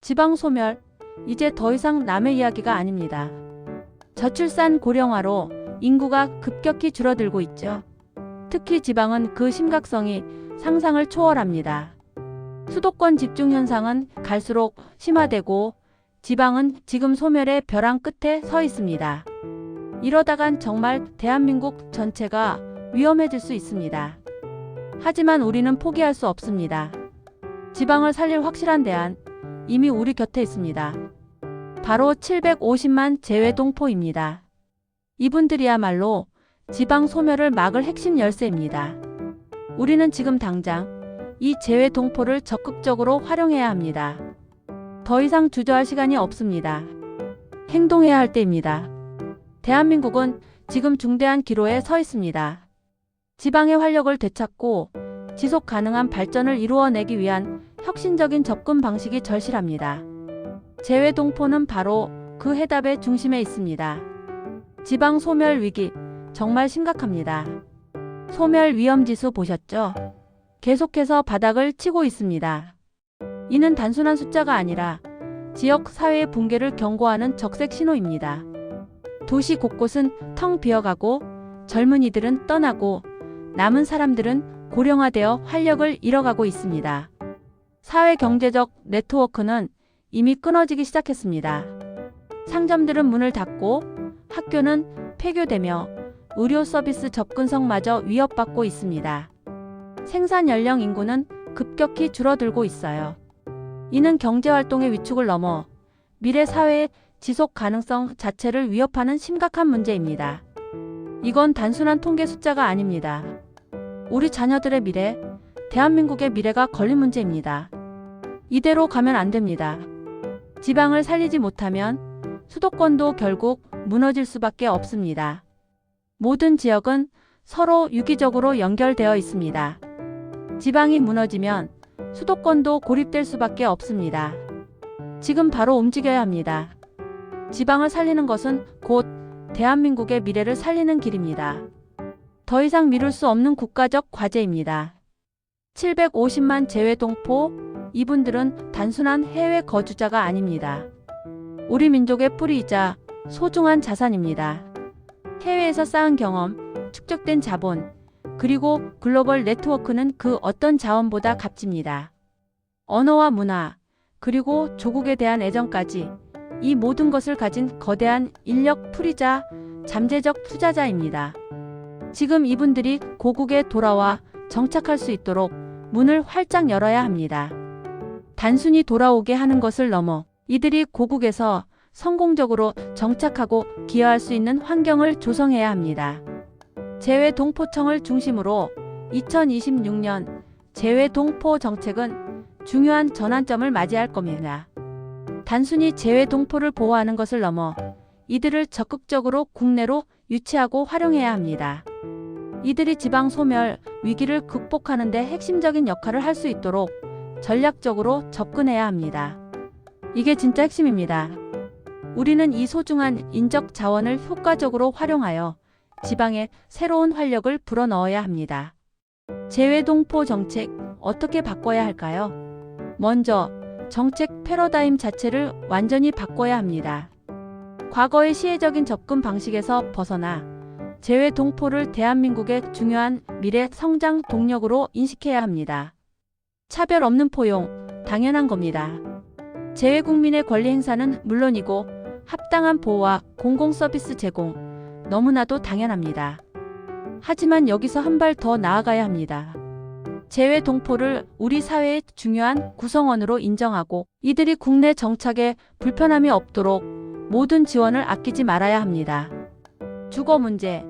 지방 소멸, 이제 더 이상 남의 이야기가 아닙니다. 저출산 고령화로 인구가 급격히 줄어들고 있죠. 특히 지방은 그 심각성이 상상을 초월합니다. 수도권 집중 현상은 갈수록 심화되고 지방은 지금 소멸의 벼랑 끝에 서 있습니다. 이러다간 정말 대한민국 전체가 위험해질 수 있습니다. 하지만 우리는 포기할 수 없습니다. 지방을 살릴 확실한 대안, 이미 우리 곁에 있습니다. 바로 750만 재외동포입니다. 이분들이야말로 지방 소멸을 막을 핵심 열쇠입니다. 우리는 지금 당장 이 재외동포를 적극적으로 활용해야 합니다. 더 이상 주저할 시간이 없습니다. 행동해야 할 때입니다. 대한민국은 지금 중대한 기로에 서 있습니다. 지방의 활력을 되찾고 지속 가능한 발전을 이루어내기 위한 혁신적인 접근 방식이 절실합니다. 재외동포는 바로 그 해답의 중심에 있습니다. 지방 소멸 위기, 정말 심각합니다. 소멸 위험지수 보셨죠? 계속해서 바닥을 치고 있습니다. 이는 단순한 숫자가 아니라 지역 사회의 붕괴를 경고하는 적색 신호입니다. 도시 곳곳은 텅 비어가고 젊은이들은 떠나고 남은 사람들은 고령화되어 활력을 잃어가고 있습니다. 사회 경제적 네트워크는 이미 끊어지기 시작했습니다. 상점들은 문을 닫고 학교는 폐교되며 의료 서비스 접근성마저 위협받고 있습니다. 생산 연령 인구는 급격히 줄어들고 있어요. 이는 경제활동의 위축을 넘어 미래 사회의 지속 가능성 자체를 위협하는 심각한 문제입니다. 이건 단순한 통계 숫자가 아닙니다. 우리 자녀들의 미래, 대한민국의 미래가 걸린 문제입니다. 이대로 가면 안 됩니다. 지방을 살리지 못하면 수도권도 결국 무너질 수밖에 없습니다. 모든 지역은 서로 유기적으로 연결되어 있습니다. 지방이 무너지면 수도권도 고립될 수밖에 없습니다. 지금 바로 움직여야 합니다. 지방을 살리는 것은 곧 대한민국의 미래를 살리는 길입니다. 더 이상 미룰 수 없는 국가적 과제입니다. 750만 재외동포, 이분들은 단순한 해외 거주자가 아닙니다. 우리 민족의 뿌리이자 소중한 자산입니다. 해외에서 쌓은 경험, 축적된 자본, 그리고 글로벌 네트워크는 그 어떤 자원보다 값집니다. 언어와 문화, 그리고 조국에 대한 애정까지 이 모든 것을 가진 거대한 인력 풀이자 잠재적 투자자입니다. 지금 이분들이 고국에 돌아와 정착할 수 있도록 문을 활짝 열어야 합니다. 단순히 돌아오게 하는 것을 넘어 이들이 고국에서 성공적으로 정착하고 기여할 수 있는 환경을 조성해야 합니다. 재외동포청을 중심으로 2026년 재외동포 정책은 중요한 전환점을 맞이할 겁니다. 단순히 재외동포를 보호하는 것을 넘어 이들을 적극적으로 국내로 유치하고 활용해야 합니다. 이들이 지방 소멸 위기를 극복하는 데 핵심적인 역할을 할 수 있도록 전략적으로 접근해야 합니다. 이게 진짜 핵심입니다. 우리는 이 소중한 인적 자원을 효과적으로 활용하여 지방에 새로운 활력을 불어넣어야 합니다. 재외동포 정책 어떻게 바꿔야 할까요? 먼저 정책 패러다임 자체를 완전히 바꿔야 합니다. 과거의 시혜적인 접근 방식에서 벗어나 재외동포를 대한민국의 중요한 미래 성장 동력으로 인식해야 합니다. 차별 없는 포용, 당연한 겁니다. 재외국민의 권리 행사는 물론이고 합당한 보호와 공공서비스 제공, 너무나도 당연합니다. 하지만 여기서 한 발 더 나아가야 합니다. 재외동포를 우리 사회의 중요한 구성원으로 인정하고 이들이 국내 정착에 불편함이 없도록 모든 지원을 아끼지 말아야 합니다. 주거 문제,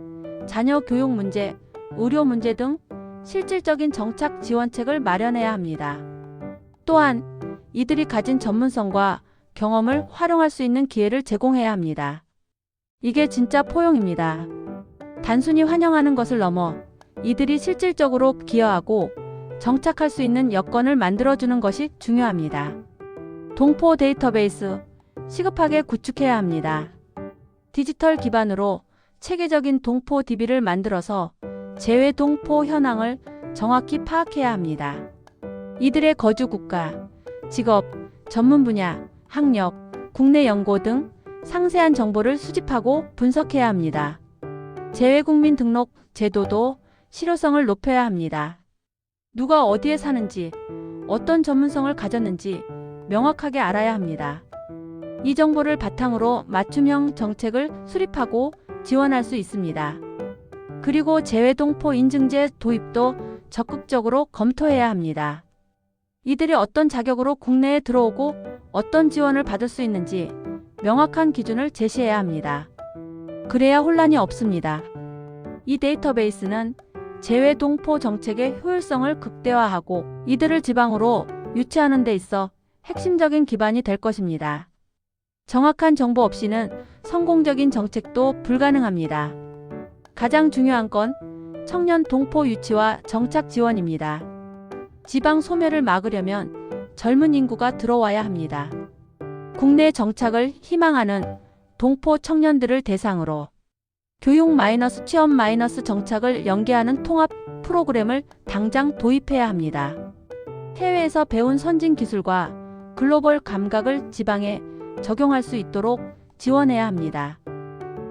자녀 교육 문제, 의료 문제 등 실질적인 정착 지원책을 마련해야 합니다. 또한 이들이 가진 전문성과 경험을 활용할 수 있는 기회를 제공해야 합니다. 이게 진짜 포용입니다. 단순히 환영하는 것을 넘어 이들이 실질적으로 기여하고 정착할 수 있는 여건을 만들어주는 것이 중요합니다. 동포 데이터베이스 시급하게 구축해야 합니다. 디지털 기반으로 체계적인 동포 DB를 만들어서 재외동포 현황을 정확히 파악해야 합니다. 이들의 거주 국가, 직업, 전문 분야, 학력, 국내 연고 등 상세한 정보를 수집하고 분석해야 합니다. 재외국민 등록 제도도 실효성을 높여야 합니다. 누가 어디에 사는지, 어떤 전문성을 가졌는지 명확하게 알아야 합니다. 이 정보를 바탕으로 맞춤형 정책을 수립하고 지원할 수 있습니다. 그리고 재외동포 인증제 도입도 적극적으로 검토해야 합니다. 이들이 어떤 자격으로 국내에 들어오고 어떤 지원을 받을 수 있는지 명확한 기준을 제시해야 합니다. 그래야 혼란이 없습니다. 이 데이터베이스는 재외동포 정책의 효율성을 극대화하고 이들을 지방으로 유치하는 데 있어 핵심적인 기반이 될 것입니다. 정확한 정보 없이는 성공적인 정책도 불가능합니다. 가장 중요한 건 청년 동포 유치와 정착 지원입니다. 지방 소멸을 막으려면 젊은 인구가 들어와야 합니다. 국내 정착을 희망하는 동포 청년들을 대상으로 교육 취업 정착을 연계하는 통합 프로그램을 당장 도입해야 합니다. 해외에서 배운 선진 기술과 글로벌 감각을 지방에 적용할 수 있도록 지원해야 합니다.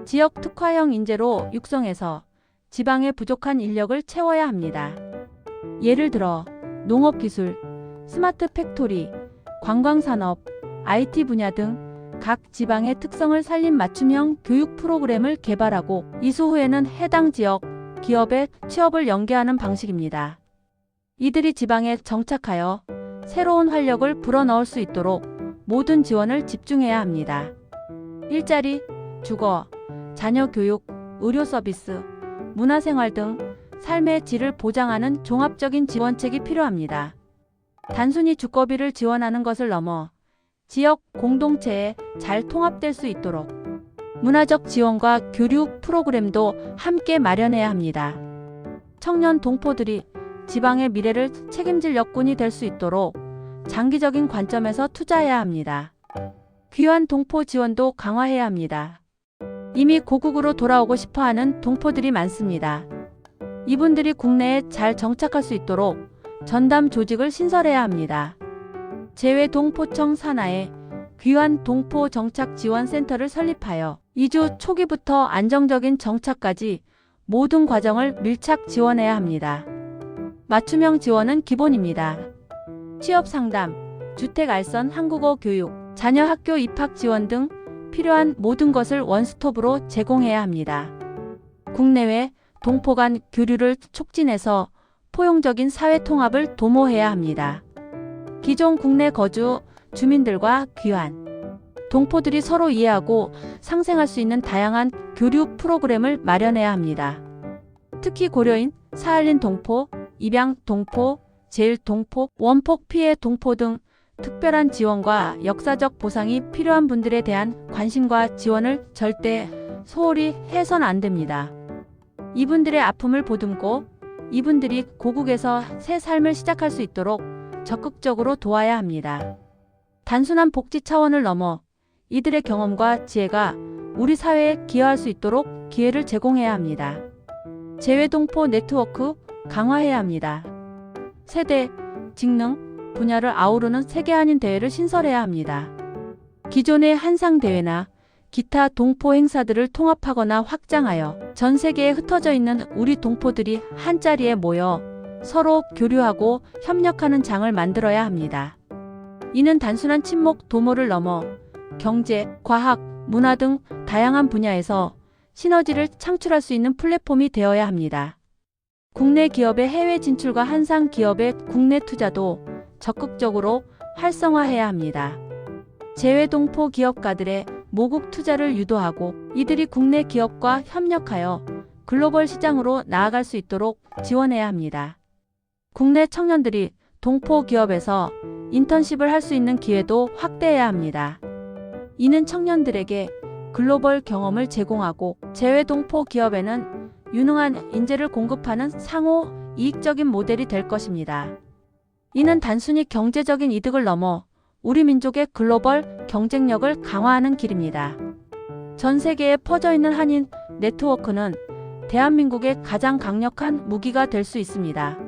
지역 특화형 인재로 육성해서 지방의 부족한 인력을 채워야 합니다. 예를 들어 농업기술, 스마트 팩토리, 관광산업, IT 분야 등 각 지방의 특성을 살린 맞춤형 교육 프로그램을 개발하고 이수 후에는 해당 지역, 기업의 취업을 연계하는 방식입니다. 이들이 지방에 정착하여 새로운 활력을 불어넣을 수 있도록 모든 지원을 집중해야 합니다. 일자리, 주거, 자녀 교육, 의료 서비스, 문화생활 등 삶의 질을 보장하는 종합적인 지원책이 필요합니다. 단순히 주거비를 지원하는 것을 넘어 지역 공동체에 잘 통합될 수 있도록 문화적 지원과 교류 프로그램도 함께 마련해야 합니다. 청년 동포들이 지방의 미래를 책임질 역군이 될 수 있도록 장기적인 관점에서 투자해야 합니다. 귀환 동포 지원도 강화해야 합니다. 이미 고국으로 돌아오고 싶어하는 동포들이 많습니다. 이분들이 국내에 잘 정착할 수 있도록 전담 조직을 신설해야 합니다. 재외동포청 산하에 귀환 동포 정착 지원 센터를 설립하여 이주 초기부터 안정적인 정착까지 모든 과정을 밀착 지원해야 합니다. 맞춤형 지원은 기본입니다. 취업 상담, 주택 알선 한국어 교육, 자녀 학교 입학 지원 등 필요한 모든 것을 원스톱으로 제공해야 합니다. 국내외 동포 간 교류를 촉진해서 포용적인 사회 통합을 도모해야 합니다. 기존 국내 거주 주민들과 귀환 동포들이 서로 이해하고 상생할 수 있는 다양한 교류 프로그램을 마련해야 합니다. 특히 고려인, 사할린 동포, 입양 동포, 제일 동포, 원폭 피해 동포 등 특별한 지원과 역사적 보상이 필요한 분들에 대한 관심과 지원을 절대 소홀히 해선 안 됩니다. 이분들의 아픔을 보듬고 이분들이 고국에서 새 삶을 시작할 수 있도록 적극적으로 도와야 합니다. 단순한 복지 차원을 넘어 이들의 경험과 지혜가 우리 사회에 기여할 수 있도록 기회를 제공해야 합니다. 재외동포 네트워크 강화해야 합니다. 세대, 직능, 분야를 아우르는 세계 한인 대회를 신설해야 합니다. 기존의 한상 대회나 기타 동포 행사들을 통합하거나 확장하여 전 세계에 흩어져 있는 우리 동포들이 한자리에 모여 서로 교류하고 협력하는 장을 만들어야 합니다. 이는 단순한 친목 도모를 넘어 경제, 과학, 문화 등 다양한 분야에서 시너지를 창출할 수 있는 플랫폼이 되어야 합니다. 국내 기업의 해외 진출과 한상 기업의 국내 투자도 적극적으로 활성화해야 합니다. 재외동포 기업가들의 모국 투자를 유도하고 이들이 국내 기업과 협력하여 글로벌 시장으로 나아갈 수 있도록 지원해야 합니다. 국내 청년들이 동포 기업에서 인턴십을 할 수 있는 기회도 확대해야 합니다. 이는 청년들에게 글로벌 경험을 제공하고 재외동포 기업에는 유능한 인재를 공급하는 상호 이익적인 모델이 될 것입니다. 이는 단순히 경제적인 이득을 넘어 우리 민족의 글로벌 경쟁력을 강화하는 길입니다. 전 세계에 퍼져 있는 한인 네트워크는 대한민국의 가장 강력한 무기가 될 수 있습니다.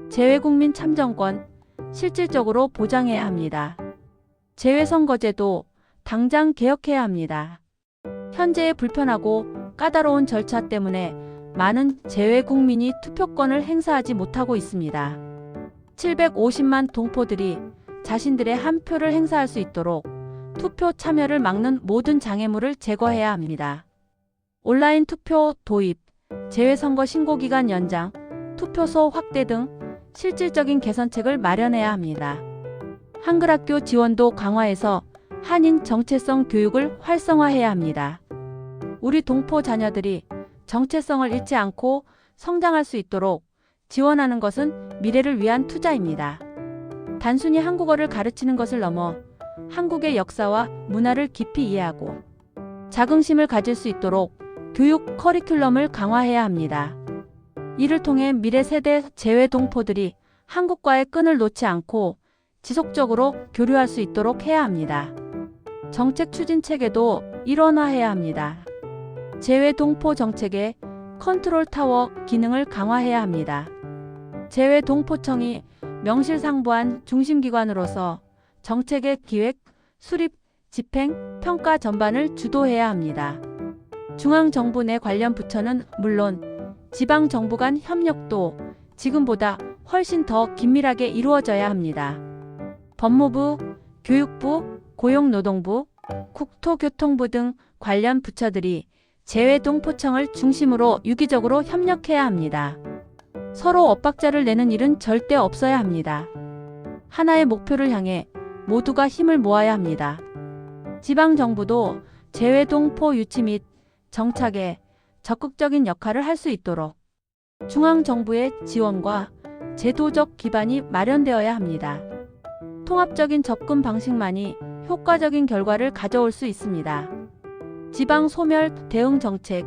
재외국민 참정권 실질적으로 보장해야 합니다. 재외선거제도 당장 개혁해야 합니다. 현재의 불편하고 까다로운 절차 때문에 많은 재외 국민이 투표권을 행사하지 못하고 있습니다. 750만 동포들이 자신들의 한 표를 행사할 수 있도록 투표 참여를 막는 모든 장애물을 제거해야 합니다. 온라인 투표 도입, 재외선거 신고기간 연장, 투표소 확대 등 실질적인 개선책을 마련해야 합니다. 한글학교 지원도 강화해서 한인 정체성 교육을 활성화해야 합니다. 우리 동포 자녀들이 정체성을 잃지 않고 성장할 수 있도록 지원하는 것은 미래를 위한 투자입니다. 단순히 한국어를 가르치는 것을 넘어 한국의 역사와 문화를 깊이 이해하고 자긍심을 가질 수 있도록 교육 커리큘럼을 강화해야 합니다. 이를 통해 미래 세대 재외 동포들이 한국과의 끈을 놓지 않고 지속적으로 교류할 수 있도록 해야 합니다. 정책 추진 체계도 일원화해야 합니다. 재외 동포 정책의 컨트롤 타워 기능을 강화해야 합니다. 재외 동포청이 명실상부한 중심기관으로서 정책의 기획, 수립, 집행, 평가 전반을 주도해야 합니다. 중앙정부 내 관련 부처는 물론 지방정부 간 협력도 지금보다 훨씬 더 긴밀하게 이루어져야 합니다. 법무부, 교육부, 고용노동부, 국토교통부 등 관련 부처들이 재외 동포청을 중심으로 유기적으로 협력해야 합니다. 서로 엇박자를 내는 일은 절대 없어야 합니다. 하나의 목표를 향해 모두가 힘을 모아야 합니다. 지방정부도 재외 동포 유치 및 정착에 적극적인 역할을 할 수 있도록 중앙정부의 지원과 제도적 기반이 마련되어야 합니다. 통합적인 접근 방식만이 효과적인 결과를 가져올 수 있습니다. 지방 소멸 대응 정책,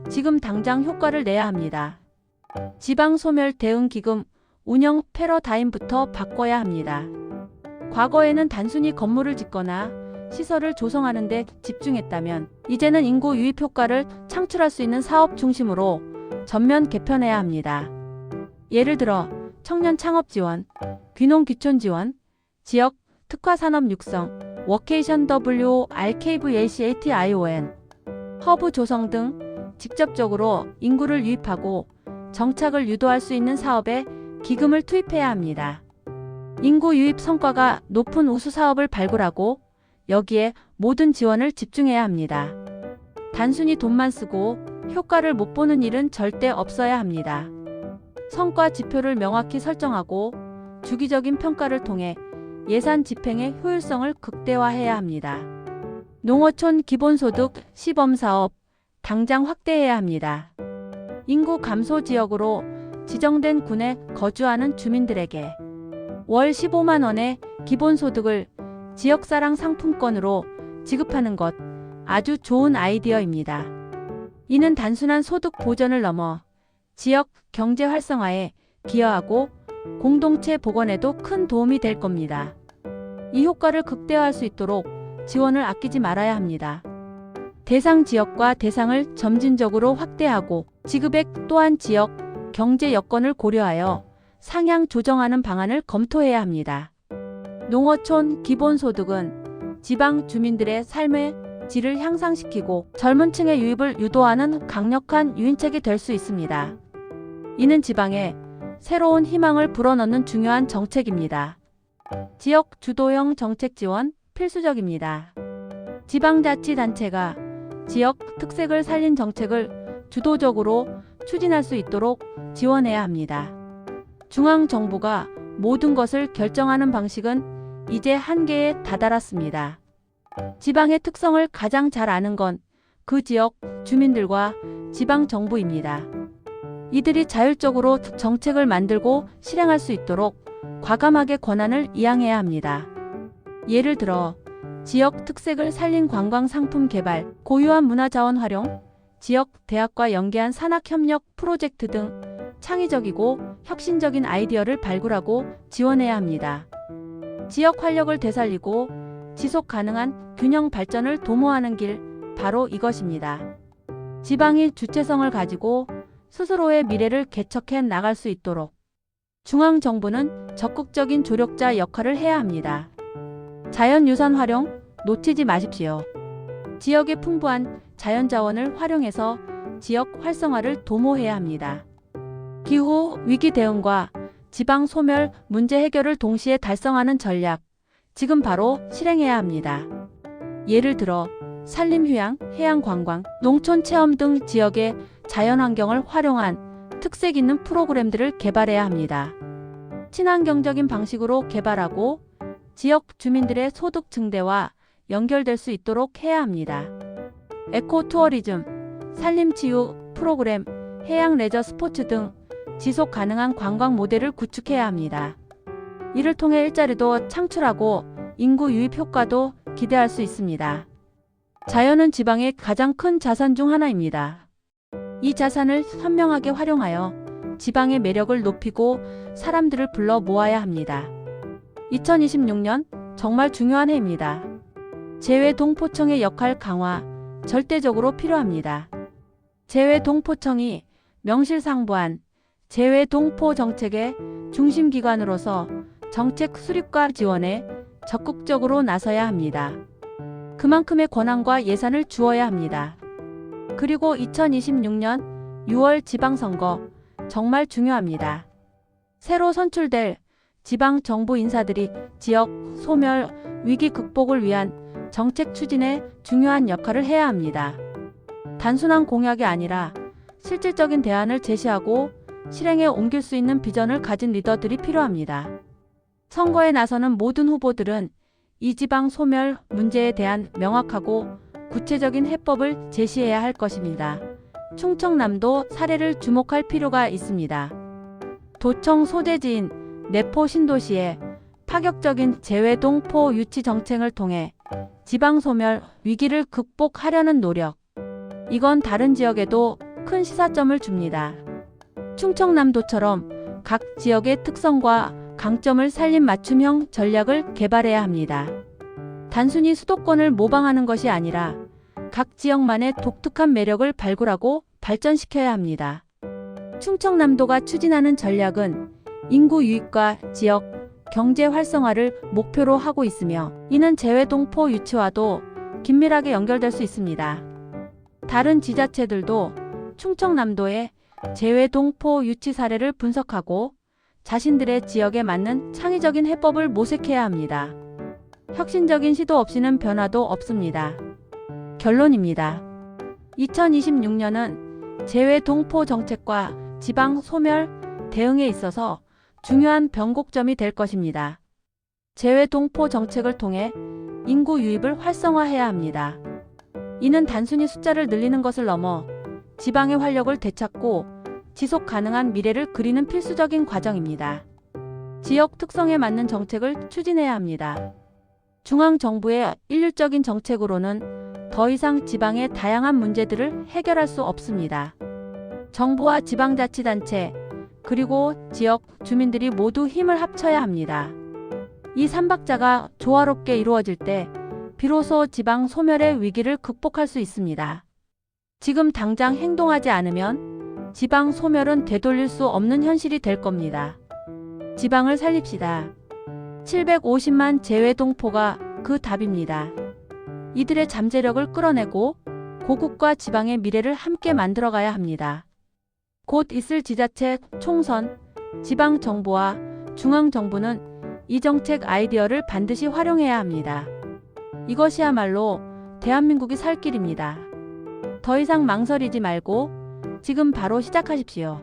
지금 당장 효과를 내야 합니다. 지방 소멸 대응 기금 운영 패러다임부터 바꿔야 합니다. 과거에는 단순히 건물을 짓거나 시설을 조성하는 데 집중했다면 이제는 인구 유입 효과를 창출할 수 있는 사업 중심으로 전면 개편해야 합니다. 예를 들어 청년 창업 지원, 귀농 귀촌 지원, 지역 특화 산업 육성, 워케이션 WRKVACATION, 허브 조성 등 직접적으로 인구를 유입하고 정착을 유도할 수 있는 사업에 기금을 투입해야 합니다. 인구 유입 성과가 높은 우수 사업을 발굴하고 여기에 모든 지원을 집중해야 합니다. 단순히 돈만 쓰고 효과를 못 보는 일은 절대 없어야 합니다. 성과 지표를 명확히 설정하고 주기적인 평가를 통해 예산 집행의 효율성을 극대화해야 합니다. 농어촌 기본소득 시범사업 당장 확대해야 합니다. 인구 감소 지역으로 지정된 군에 거주하는 주민들에게 월 15만 원의 기본소득을 지역사랑 상품권으로 지급하는 것 아주 좋은 아이디어입니다. 이는 단순한 소득 보전을 넘어 지역 경제 활성화에 기여하고 공동체 복원에도 큰 도움이 될 겁니다. 이 효과를 극대화할 수 있도록 지원을 아끼지 말아야 합니다. 대상 지역과 대상을 점진적으로 확대하고 지급액 또한 지역 경제 여건을 고려하여 상향 조정하는 방안을 검토해야 합니다. 농어촌 기본소득은 지방 주민들의 삶의 질을 향상시키고 젊은 층의 유입을 유도하는 강력한 유인책이 될 수 있습니다. 이는 지방에 새로운 희망을 불어넣는 중요한 정책입니다. 지역 주도형 정책 지원 필수적입니다. 지방자치단체가 지역 특색을 살린 정책을 주도적으로 추진할 수 있도록 지원해야 합니다. 중앙정부가 모든 것을 결정하는 방식은 이제 한계에 다다랐습니다. 지방의 특성을 가장 잘 아는 건 그 지역 주민들과 지방정부입니다. 이들이 자율적으로 정책을 만들고 실행할 수 있도록 과감하게 권한을 이양해야 합니다. 예를 들어 지역 특색을 살린 관광 상품 개발, 고유한 문화자원 활용, 지역 대학과 연계한 산학협력 프로젝트 등 창의적이고 혁신적인 아이디어를 발굴하고 지원해야 합니다. 지역 활력을 되살리고 지속 가능한 균형 발전을 도모하는 길, 바로 이것입니다. 지방이 주체성을 가지고 스스로의 미래를 개척해 나갈 수 있도록 중앙정부는 적극적인 조력자 역할을 해야 합니다. 자연유산 활용 놓치지 마십시오. 지역의 풍부한 자연자원을 활용해서 지역 활성화를 도모해야 합니다. 기후 위기 대응과 지방 소멸 문제 해결을 동시에 달성하는 전략, 지금 바로 실행해야 합니다. 예를 들어 산림휴양, 해양관광, 농촌체험 등 지역의 자연환경을 활용한 특색 있는 프로그램들을 개발해야 합니다. 친환경적인 방식으로 개발하고 지역 주민들의 소득 증대와 연결될 수 있도록 해야 합니다. 에코투어리즘, 산림치유 프로그램, 해양 레저 스포츠 등 지속 가능한 관광 모델을 구축해야 합니다. 이를 통해 일자리도 창출하고 인구 유입 효과도 기대할 수 있습니다. 자연은 지방의 가장 큰 자산 중 하나입니다. 이 자산을 현명하게 활용하여 지방의 매력을 높이고 사람들을 불러 모아야 합니다. 2026년 정말 중요한 해입니다. 재외동포청의 역할 강화 절대적으로 필요합니다. 재외동포청이 명실상부한 재외동포 정책의 중심기관으로서 정책 수립과 지원에 적극적으로 나서야 합니다. 그만큼의 권한과 예산을 주어야 합니다. 그리고 2026년 6월 지방선거 정말 중요합니다. 새로 선출될 지방정부 인사들이 지역 소멸 위기 극복을 위한 정책 추진에 중요한 역할을 해야 합니다. 단순한 공약이 아니라 실질적인 대안을 제시하고 실행에 옮길 수 있는 비전을 가진 리더들이 필요합니다. 선거에 나서는 모든 후보들은 이 지방 소멸 문제에 대한 명확하고 구체적인 해법을 제시해야 할 것입니다. 충청남도 사례를 주목할 필요가 있습니다. 도청 소재지인 내포 신도시의 파격적인 재외동포 유치 정책을 통해 지방 소멸 위기를 극복하려는 노력. 이건 다른 지역에도 큰 시사점을 줍니다. 충청남도처럼 각 지역의 특성과 강점을 살린 맞춤형 전략을 개발해야 합니다. 단순히 수도권을 모방하는 것이 아니라 각 지역만의 독특한 매력을 발굴하고 발전시켜야 합니다. 충청남도가 추진하는 전략은 인구 유입과 지역 경제 활성화를 목표로 하고 있으며 이는 재외동포 유치와도 긴밀하게 연결될 수 있습니다. 다른 지자체들도 충청남도의 재외동포 유치 사례를 분석하고 자신들의 지역에 맞는 창의적인 해법을 모색해야 합니다. 혁신적인 시도 없이는 변화도 없습니다. 결론입니다. 2026년은 재외동포 정책과 지방 소멸 대응에 있어서 중요한 변곡점이 될 것입니다. 재외동포 정책을 통해 인구 유입을 활성화해야 합니다. 이는 단순히 숫자를 늘리는 것을 넘어 지방의 활력을 되찾고 지속 가능한 미래를 그리는 필수적인 과정입니다. 지역 특성에 맞는 정책을 추진해야 합니다. 중앙정부의 일률적인 정책으로는 더 이상 지방의 다양한 문제들을 해결할 수 없습니다. 정부와 지방자치단체, 그리고 지역 주민들이 모두 힘을 합쳐야 합니다. 이 삼박자가 조화롭게 이루어질 때 비로소 지방 소멸의 위기를 극복할 수 있습니다. 지금 당장 행동하지 않으면 지방 소멸은 되돌릴 수 없는 현실이 될 겁니다. 지방을 살립시다. 750만 재외동포가 그 답입니다. 이들의 잠재력을 끌어내고 고국과 지방의 미래를 함께 만들어가야 합니다. 곧 있을 지자체 총선, 지방정부와 중앙정부는 이 정책 아이디어를 반드시 활용해야 합니다. 이것이야말로 대한민국이 살 길입니다. 더 이상 망설이지 말고 지금 바로 시작하십시오.